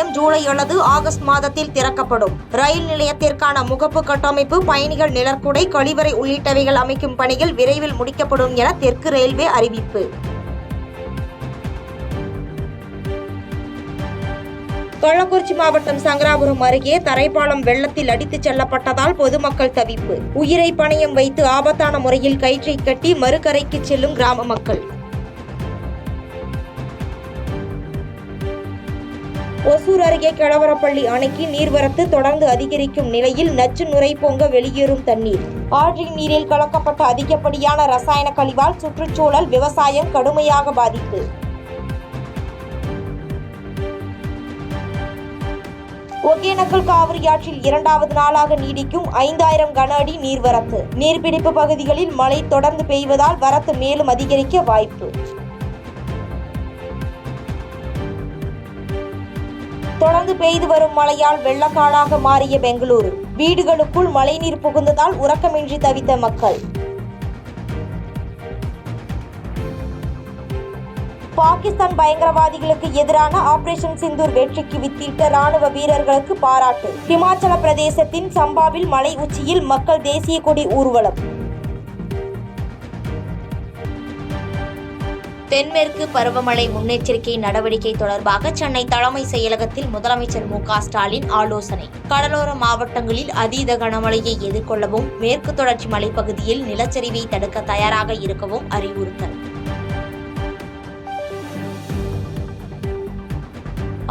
நிலையம் ஜூலை அல்லது ஆகஸ்ட் மாதத்தில் திறக்கப்படும். ரயில் நிலையத்திற்கான முகப்பு கட்டமைப்பு, பயணிகள் நிழற்குடை, கழிவறை உள்ளிட்டவைகள் அமைக்கும் பணிகள் விரைவில் முடிக்கப்படும் என தெற்கு ரயில்வே அறிவிப்பு. கள்ளக்குறிச்சி மாவட்டம் சங்கராபுரம் அருகே தரைப்பாலம் வெள்ளத்தில் அடித்துச் செல்லப்பட்டதால் பொதுமக்கள் தவிப்பு. உயிரை பணயம் வைத்து ஆபத்தான முறையில் கயிற்றை கட்டி மறுகரைக்கு செல்லும் கிராம மக்கள். ஒசூர் அருகே கிழவரப்பள்ளி அணைக்கு நீர்வரத்து தொடர்ந்து அதிகரிக்கும் நிலையில் நச்சு நுரை பொங்க வெளியேறும் தண்ணீர். ஆற்றின் நீரில் கலக்கப்பட்ட அதிகப்படியான ரசாயன கழிவால் சுற்றுச்சூழல், விவசாயம் கடுமையாக பாதிப்பு. ஒகேனக்கல் காவிரி ஆற்றில் 2வது நாளாக நீடிக்கும் 5000 கன அடி நீர்வரத்து. நீர்பிடிப்பு பகுதிகளில் மழை தொடர்ந்து பெய்வதால் வரத்து மேலும் அதிகரிக்க வாய்ப்பு. தொடர்ந்து பெய்து வரும் மழையால் வெள்ளக்காடாக மாறிய பெங்களூரு. வீடுகளுக்குள் மழைநீர் புகுந்ததால் உறக்கமின்றி தவித்த மக்கள். பாகிஸ்தான் பயங்கரவாதிகளுக்கு எதிரான ஆபரேஷன் சிந்தூர் வெற்றிக்கு வித்திட்ட ராணுவ வீரர்களுக்கு பாராட்டு. ஹிமாச்சல பிரதேசத்தின் சம்பாவில் மலை உச்சியில் மக்கள் தேசிய கொடி ஊர்வலம். தென்மேற்கு பருவமழை முன்னெச்சரிக்கை நடவடிக்கை தொடர்பாக சென்னை தலைமை செயலகத்தில் முதலமைச்சர் மு.க. ஸ்டாலின் ஆலோசனை. கடலோர மாவட்டங்களில் அதீத கனமழையை எதிர்கொள்ளவும், மேற்கு தொடர்ச்சி மலைப்பகுதியில் நிலச்சரிவை தடுக்க தயாராக இருக்கவும் அறிவுறுத்தல்.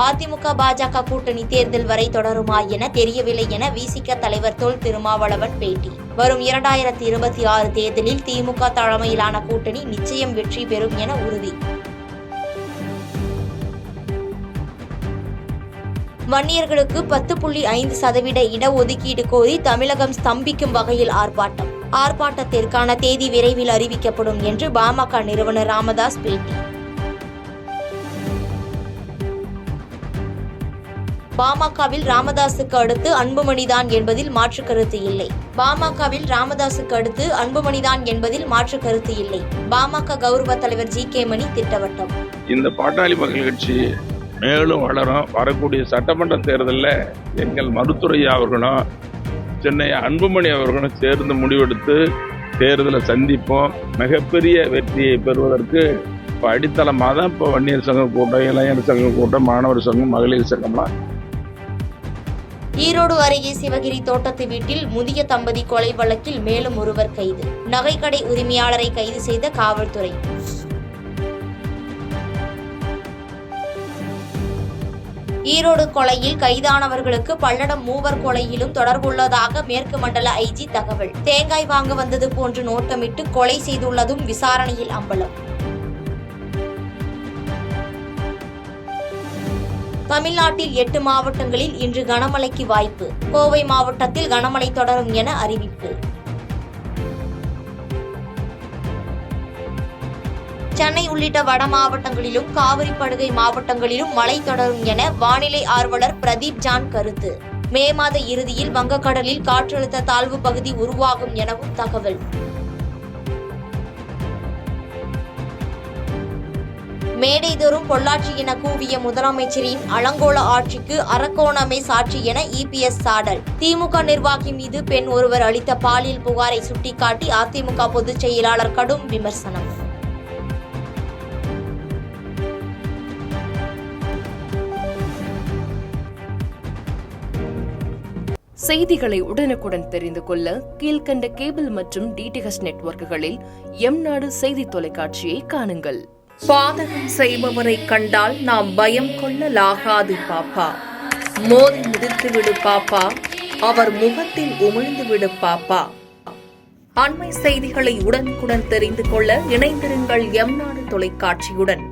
அதிமுக பாஜக கூட்டணி தேர்தல் வரை தொடருமா என தெரியவில்லை என விசிக தலைவர் தொல் திருமாவளவன் பேட்டி. வரும் 2026 தேர்தலில் திமுக தலைமையிலான கூட்டணி நிச்சயம் வெற்றி பெறும் என உறுதி. வன்னியர்களுக்கு 10.5% இடஒதுக்கீடு கோரி தமிழகம் ஸ்தம்பிக்கும் வகையில் ஆர்ப்பாட்டம். ஆர்ப்பாட்டத்திற்கான தேதி விரைவில் அறிவிக்கப்படும் என்று பாமக நிறுவனர் ராமதாஸ் பேட்டி. பாமகவில் ராமதாசுக்கு அடுத்து அன்புமணிதான் என்பதில் மாற்று கருத்து இல்லை. பாமகவில் ராமதாசுக்கு அடுத்து அன்புமணிதான் என்பதில் மாற்று கருத்து இல்லை. பாமக கௌரவ தலைவர் ஜி.கே. மணி திட்டவட்டம். இந்த பாட்டாளி மக்கள் கட்சி மேலும் வளரும். வரக்கூடிய சட்டமன்ற தேர்தலில் எங்கள் மருத்துவரையா அவர்களும் சென்னை அன்புமணி அவர்களும் சேர்ந்து முடிவெடுத்து தேர்தலை சந்திப்போம். மிகப்பெரிய வெற்றியை பெறுவதற்கு இப்போ அடித்தளமாக தான் இப்போ வன்னியர் சங்க கூட்டம், இளைஞர் சங்க கூட்டம், மாணவர் சங்கம், மகளிர் சங்கம்லாம். ஈரோடு அருகே சிவகிரி தோட்டத்து வீட்டில் முதிய தம்பதி கொலை வழக்கில் மேலும் ஒருவர் கைது. நகைக்கடை உரிமையாளரை கைது செய்த காவல்துறை. ஈரோடு கொலையில் கைதானவர்களுக்கு பல்லடம் மூவர் கொலையிலும் தொடர்புள்ளதாக மேற்கு மண்டல ஐஜி தகவல். தேங்காய் வாங்க வந்தது போன்று நோட்டமிட்டு கொலை செய்துள்ளதும் விசாரணையில் அம்பலம். தமிழ்நாட்டில் 8 மாவட்டங்களில் இன்று கனமழைக்கு வாய்ப்பு. கோவை மாவட்டத்தில் கனமழை தொடரும் என அறிவிப்பு. சென்னை உள்ளிட்ட வட மாவட்டங்களிலும் காவிரி படுகை மாவட்டங்களிலும் மழை தொடரும் என வானிலை ஆர்வலர் பிரதீப் ஜான் கருத்து. மே மாத இறுதியில் வங்கக்கடலில் காற்றழுத்த தாழ்வு பகுதி உருவாகும் எனவும் தகவல். மேடைதோறும் பொள்ளாச்சி என கூவிய முதலமைச்சரின் அலங்கோல ஆட்சிக்கு அரக்கோணமே சாட்சி என இபிஎஸ் சாடல். திமுக நிர்வாகி மீது பெண் ஒருவர் அளித்த பாலியல் புகாரை சுட்டிக்காட்டி அதிமுக பொதுச் செயலாளர் கடும் விமர்சனம். செய்திகளை உடனுக்குடன் தெரிந்து கொள்ள கீழ்கண்ட கேபிள் மற்றும் டிடிஎச் நெட்வொர்க்குகளில் எம்நாடு செய்தி தொலைக்காட்சியை காணுங்கள். பாதகம் செய்பவரை கண்டால் நாம் பயம் கொள்ளலாகாது பாப்பா. மோதி மிதித்து விடு பாப்பா, அவர் முகத்தில் உமிழ்ந்து விடு பாப்பா. அண்மை செய்திகளை உடனுக்குடன் தெரிந்து கொள்ள இணைந்திருங்கள் எம்நாடு தொலைக்காட்சியுடன்.